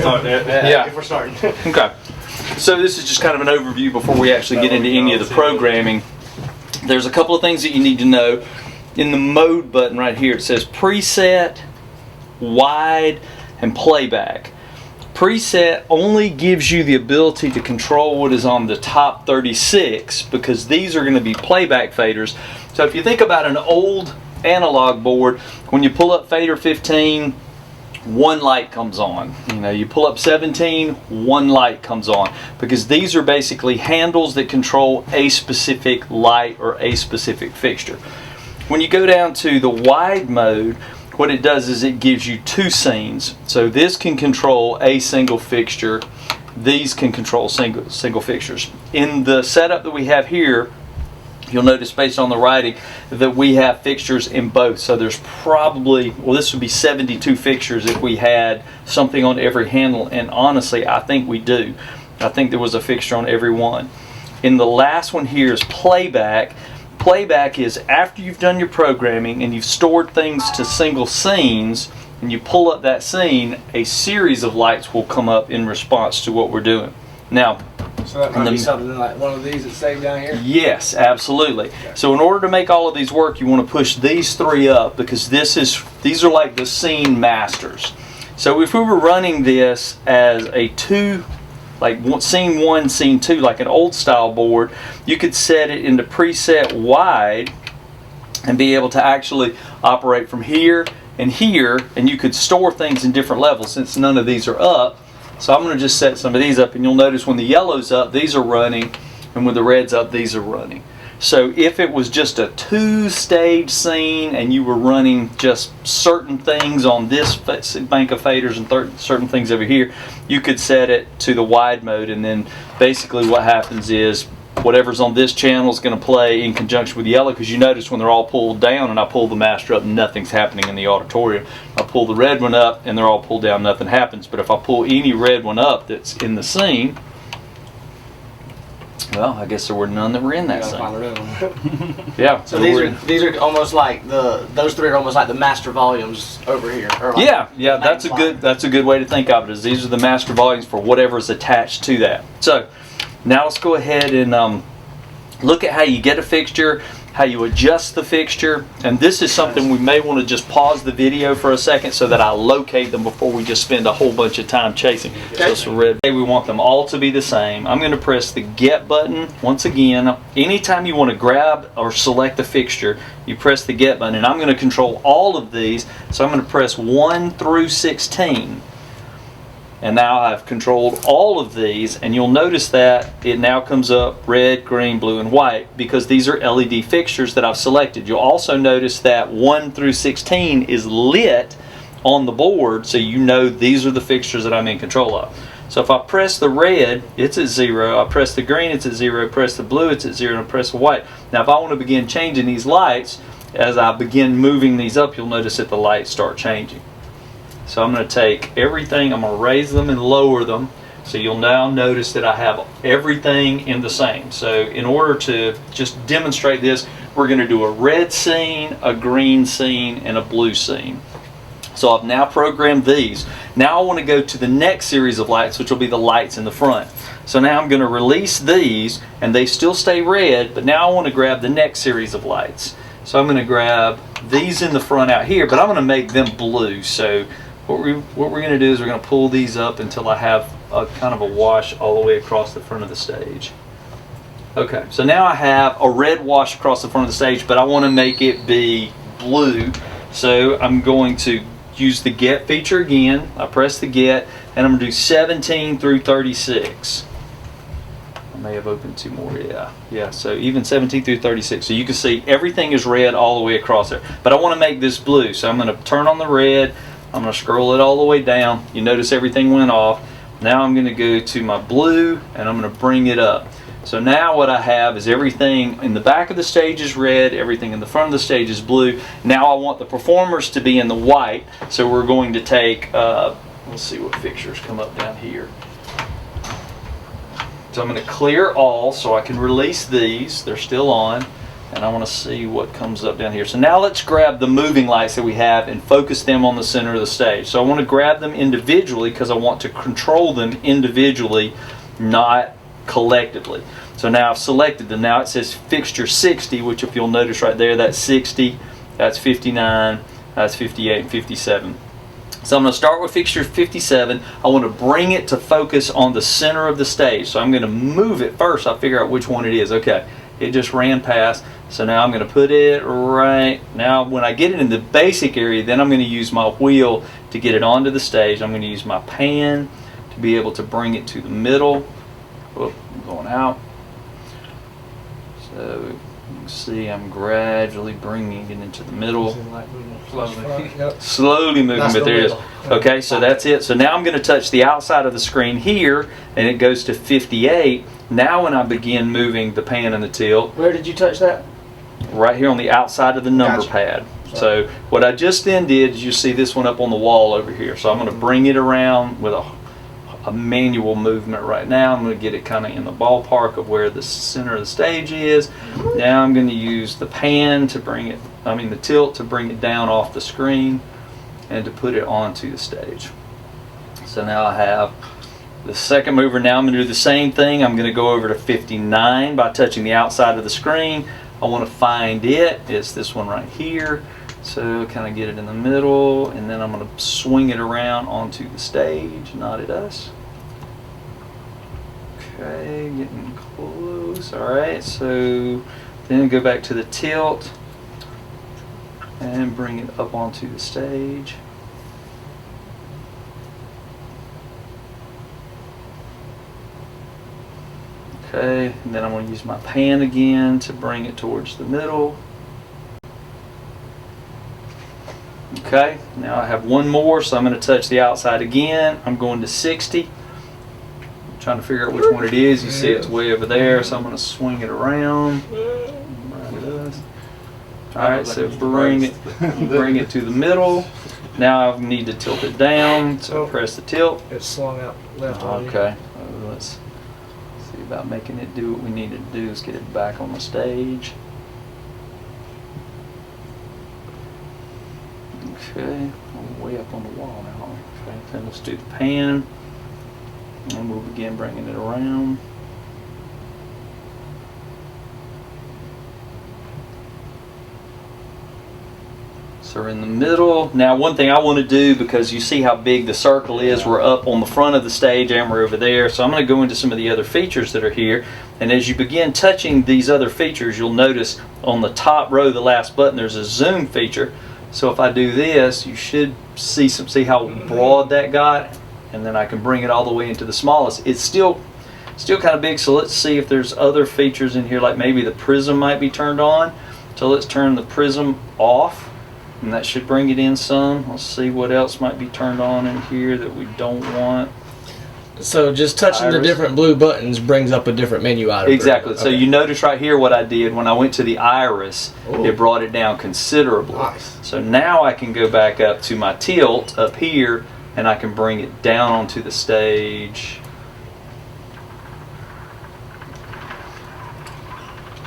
start there. Yeah. If we're starting. Okay. So this is just kind of an overview before we actually get into any of the programming. There's a couple of things that you need to know. In the mode button right here, it says preset, wide, and playback. Preset only gives you the ability to control what is on the top 36 because these are going to be playback faders. So if you think about an old analog board, when you pull up fader 15, one light comes on. You pull up 17, one light comes on, because these are basically handles that control a specific light or a specific fixture. When you go down to the wide mode, what it does is it gives you two scenes. So this can control a single fixture. These can control single fixtures. In the setup that we have here, you'll notice based on the writing that we have fixtures in both. So there's probably, well, this would be 72 fixtures if we had something on every handle, and honestly I think we do. I think there was a fixture on every one. In the last one here is playback. Playback is after you've done your programming and you've stored things to single scenes, and you pull up that scene, a series of lights will come up in response to what we're doing. Now, so that might be something like one of these that's saved down here? Yes, absolutely. Okay. So in order to make all of these work, you want to push these three up, because these are like the scene masters. So if we were running this as a like scene 1, scene 2, like an old style board, you could set it into preset wide and be able to actually operate from here, and you could store things in different levels since none of these are up. So I'm going to just set some of these up, and you'll notice when the yellow's up, these are running, and when the red's up, these are running. So if it was just a 2-stage scene and you were running just certain things on this bank of faders and certain things over here, you could set it to the wide mode, and then basically what happens is whatever's on this channel is going to play in conjunction with the yellow, because you notice when they're all pulled down and I pull the master up, nothing's happening in the auditorium. I pull the red one up and they're all pulled down, nothing happens. But if I pull any red one up that's in the scene, well, I guess there were none that were in that scene. Yeah. So these are almost like those three are almost like the master volumes over here. Or like yeah, that's a good way to think of it. Is these are the master volumes for whatever is attached to that. So now let's go ahead and look at how you get a fixture, how you adjust the fixture, and this is something we may want to just pause the video for a second so that I locate them before we just spend a whole bunch of time chasing. Okay. So red, we want them all to be the same. I'm going to press the get button once again. Anytime you want to grab or select the fixture, you press the get button, and I'm going to control all of these. So I'm going to press 1 through 16. And now I've controlled all of these, and you'll notice that it now comes up red, green, blue, and white, because these are LED fixtures that I've selected. You'll also notice that 1 through 16 is lit on the board, so you know these are the fixtures that I'm in control of. So if I press the red, it's at 0. I press the green, it's at 0. Press the blue, it's at 0. And I press the white. Now if I want to begin changing these lights, as I begin moving these up, you'll notice that the lights start changing. So I'm going to take everything, I'm going to raise them and lower them. So you'll now notice that I have everything in the same. So in order to just demonstrate this, we're going to do a red scene, a green scene, and a blue scene. So I've now programmed these. Now I want to go to the next series of lights, which will be the lights in the front. So now I'm going to release these, and they still stay red, but now I want to grab the next series of lights. So I'm going to grab these in the front out here, but I'm going to make them blue. So what we're going to do is we're going to pull these up until I have a kind of a wash all the way across the front of the stage. Okay, so now I have a red wash across the front of the stage, but I want to make it be blue. So I'm going to use the get feature again. I press the get, and I'm going to do 17 through 36. I may have opened 2 more, yeah, so even 17 through 36. So you can see everything is red all the way across there. But I want to make this blue, so I'm going to turn on the red. I'm going to scroll it all the way down. You notice everything went off. Now I'm going to go to my blue, and I'm going to bring it up. So now what I have is everything in the back of the stage is red, everything in the front of the stage is blue. Now I want the performers to be in the white, so we're going to take, let's see what fixtures come up down here. So I'm going to clear all so I can release these. They're still on. and I want to see what comes up down here. So now let's grab the moving lights that we have and focus them on the center of the stage. So I want to grab them individually because I want to control them individually, not collectively. So now I've selected them. Now it says fixture 60, which if you'll notice right there, that's 60, that's 59, that's 58, and 57. So I'm going to start with fixture 57. I want to bring it to focus on the center of the stage. So I'm going to move it first. I'll figure out which one it is. Okay, it just ran past. So now I'm going to put it right. Now when I get it in the basic area, then I'm going to use my wheel to get it onto the stage. I'm going to use my pan to be able to bring it to the middle. Whoop, I'm going out. So you can see I'm gradually bringing it into the middle. Slowly moving, but there it is. Okay, so that's it. So now I'm going to touch the outside of the screen here, and it goes to 58. Now when I begin moving the pan and the tilt. Where did you touch that? Right here on the outside of the number pad. So what I just then did is you see this one up on the wall over here. So I'm going to bring it around with a manual movement right now. I'm going to get it kind of in the ballpark of where the center of the stage is. Now I'm going to use the pan to bring it, the tilt to bring it down off the screen and to put it onto the stage. So now I have the second mover. Now I'm going to do the same thing. I'm going to go over to 59 by touching the outside of the screen. I want to find it. It's this one right here. So kind of get it in the middle, and then I'm going to swing it around onto the stage, not at us. Okay, getting close. All right, so then go back to the tilt and bring it up onto the stage. Okay, and then I'm going to use my pan again to bring it towards the middle. Okay, now I have one more, so I'm going to touch the outside again. I'm going to 60. I'm trying to figure out which one it is. You see it's way over there, so I'm going to swing it around. Alright, so bring it to the middle. Now I need to tilt it down, so press the tilt. It's slung out left on you. Okay, let's see about making it do what we need to do is get it back on the stage. Okay, I'm way up on the wall now. Okay, then let's do the pan, and we'll begin bringing it around. So we're in the middle. Now one thing I want to do, because you see how big the circle is, we're up on the front of the stage and we're over there. So I'm going to go into some of the other features that are here. And as you begin touching these other features, you'll notice on the top row, the last button, there's a zoom feature. So if I do this, you should see how broad that got, and then I can bring it all the way into the smallest. It's still kind of big, so let's see if there's other features in here, like maybe the prism might be turned on. So let's turn the prism off, and that should bring it in some. Let's see what else might be turned on in here that we don't want. So just touching the different blue buttons brings up a different menu item. Exactly. Okay. So you notice right here what I did when I went to the iris. Ooh. It brought it down considerably. Nice. So now I can go back up to my tilt up here, and I can bring it down onto the stage.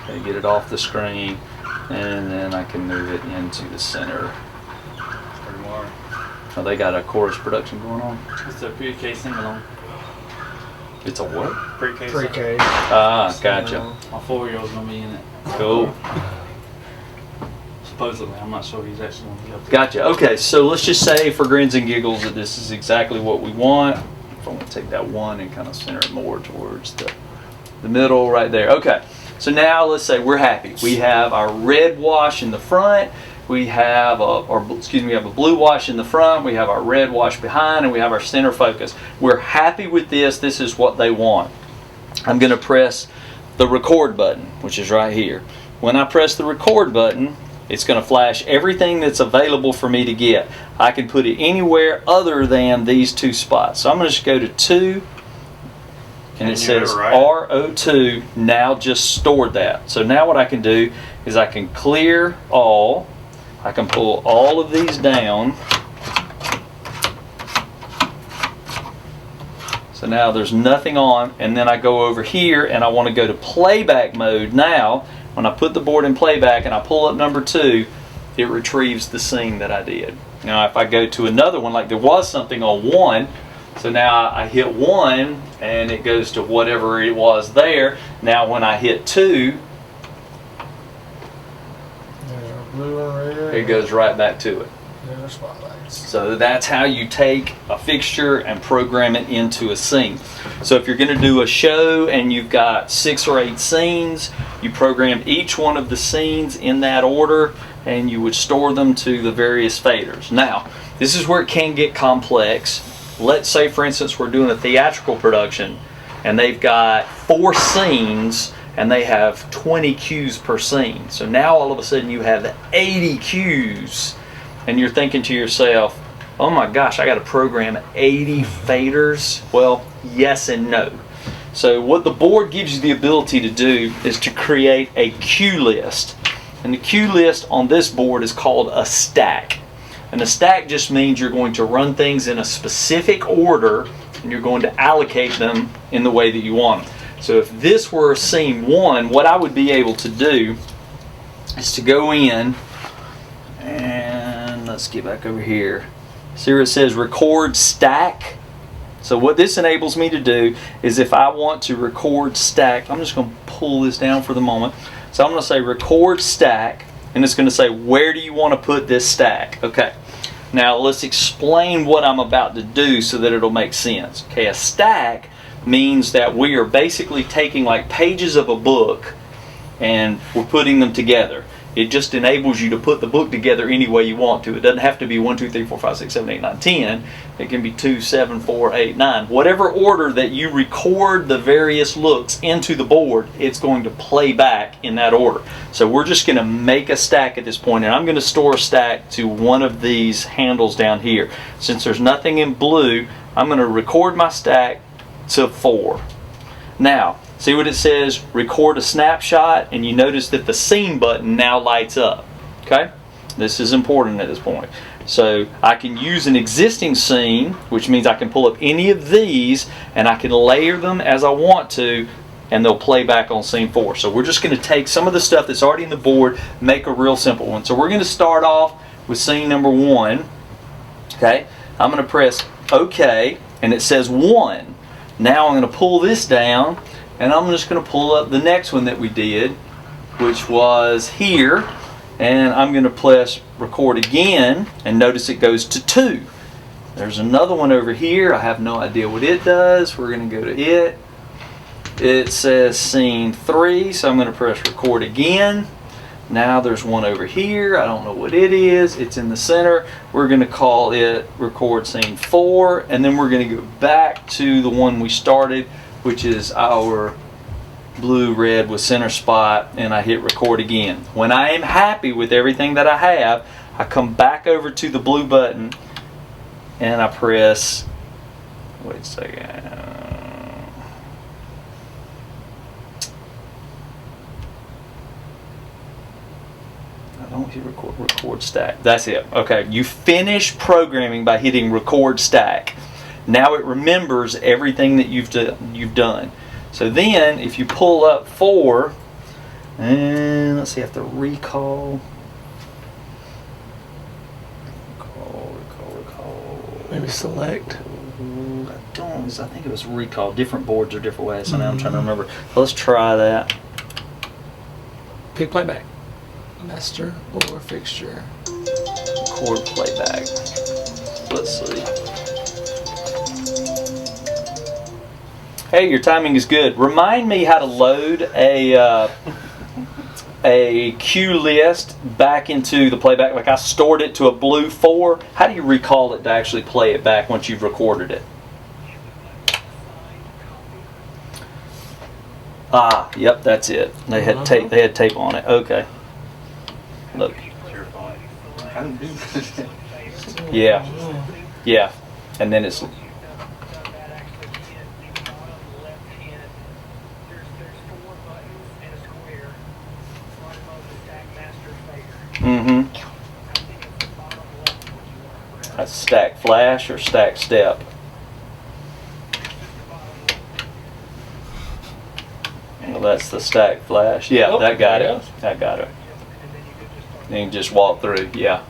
Okay, get it off the screen, and then I can move it into the center. Oh, they got a chorus production going on. It's a pre-K sing-along. It's a what? Pre-K. Ah, gotcha. My 4-year-old's gonna be in it. Cool. Supposedly, I'm not sure he's actually gonna be up there. Gotcha. Okay, so let's just say for grins and giggles that this is exactly what we want. If I'm gonna take that one and kind of center it more towards the middle right there. Okay, so now let's say we're happy. We have our red wash in the front. We have we have a blue wash in the front, we have our red wash behind, and we have our center focus. We're happy with this. This is what they want. I'm going to press the record button, which is right here. When I press the record button, it's going to flash everything that's available for me to get. I can put it anywhere other than these two spots. So I'm going to just go to 2, and it says RO2. Now just stored that. So now what I can do is I can clear all. I can pull all of these down. So now there's nothing on, and then I go over here and I want to go to playback mode now, when I put the board in playback and I pull up number 2, it retrieves the scene that I did. Now if I go to another one, like there was something on 1, so now I hit 1 and it goes to whatever it was there. Now when I hit 2, Blue and red. it goes right back to it. Yeah, spotlights. So that's how you take a fixture and program it into a scene. So if you're going to do a show and you've got 6 or 8 scenes, you program each one of the scenes in that order and you would store them to the various faders. Now, this is where it can get complex. Let's say, for instance, we're doing a theatrical production and they've got 4 scenes and they have 20 cues per scene. So now all of a sudden you have 80 cues and you're thinking to yourself, oh my gosh, I got to program 80 faders. Well, yes and no. So what the board gives you the ability to do is to create a cue list. And the cue list on this board is called a stack. And a stack just means you're going to run things in a specific order and you're going to allocate them in the way that you want them. So if this were scene 1, what I would be able to do is to go in and let's get back over here. See where it says record stack? So what this enables me to do is if I want to record stack, I'm just going to pull this down for the moment. So I'm going to say record stack and it's going to say where do you want to put this stack? Okay. Now let's explain what I'm about to do so that it'll make sense. Okay, a stack means that we are basically taking like pages of a book and we're putting them together. It just enables you to put the book together any way you want to. It doesn't have to be 1, 2, 3, 4, 5, 6, 7, 8, 9, 10. It can be 2, 7, 4, 8, 9. Whatever order that you record the various looks into the board, it's going to play back in that order. So we're just going to make a stack at this point, and I'm going to store a stack to one of these handles down here. Since there's nothing in blue, I'm going to record my stack to 4. Now, see what it says, record a snapshot, and you notice that the scene button now lights up. Okay? This is important at this point. So I can use an existing scene, which means I can pull up any of these and I can layer them as I want to, and they'll play back on scene 4. So we're just going to take some of the stuff that's already in the board, make a real simple one. So we're going to start off with scene number 1. Okay? I'm going to press OK, and it says 1. Now I'm going to pull this down, and I'm just going to pull up the next one that we did, which was here, and I'm going to press record again, and notice it goes to 2. There's another one over here. I have no idea what it does. We're going to go to it. It says scene 3, so I'm going to press record again. Now there's one over here. I don't know what it is. It's in the center. We're going to call it record scene 4, and then we're going to go back to the one we started, which is our blue red with center spot, and I hit record again. When I am happy with everything that I have, I come back over to the blue button and I press, wait a second. Don't hit record stack. That's it. Okay, you finish programming by hitting record stack. Now it remembers everything that you've done. So then, if you pull up 4, and let's see, I have to recall. Maybe select. I think it was recall. Different boards are different ways. So now I'm trying to remember. Let's try that. Pick playback. Master or fixture. Record playback. Let's see. Hey, your timing is good. Remind me how to load a cue list back into the playback. Like I stored it to a blue 4. How do you recall it to actually play it back once you've recorded it? Ah, yep, that's it. They had tape. They had tape on it. Okay. Look. Yeah. Yeah. And then it's. Mm-hmm. That's stack flash or stack step. And the Well, that's the stack flash. Yeah, Oh, that got there it. it goes. That got it. And you can just walk through. Yeah.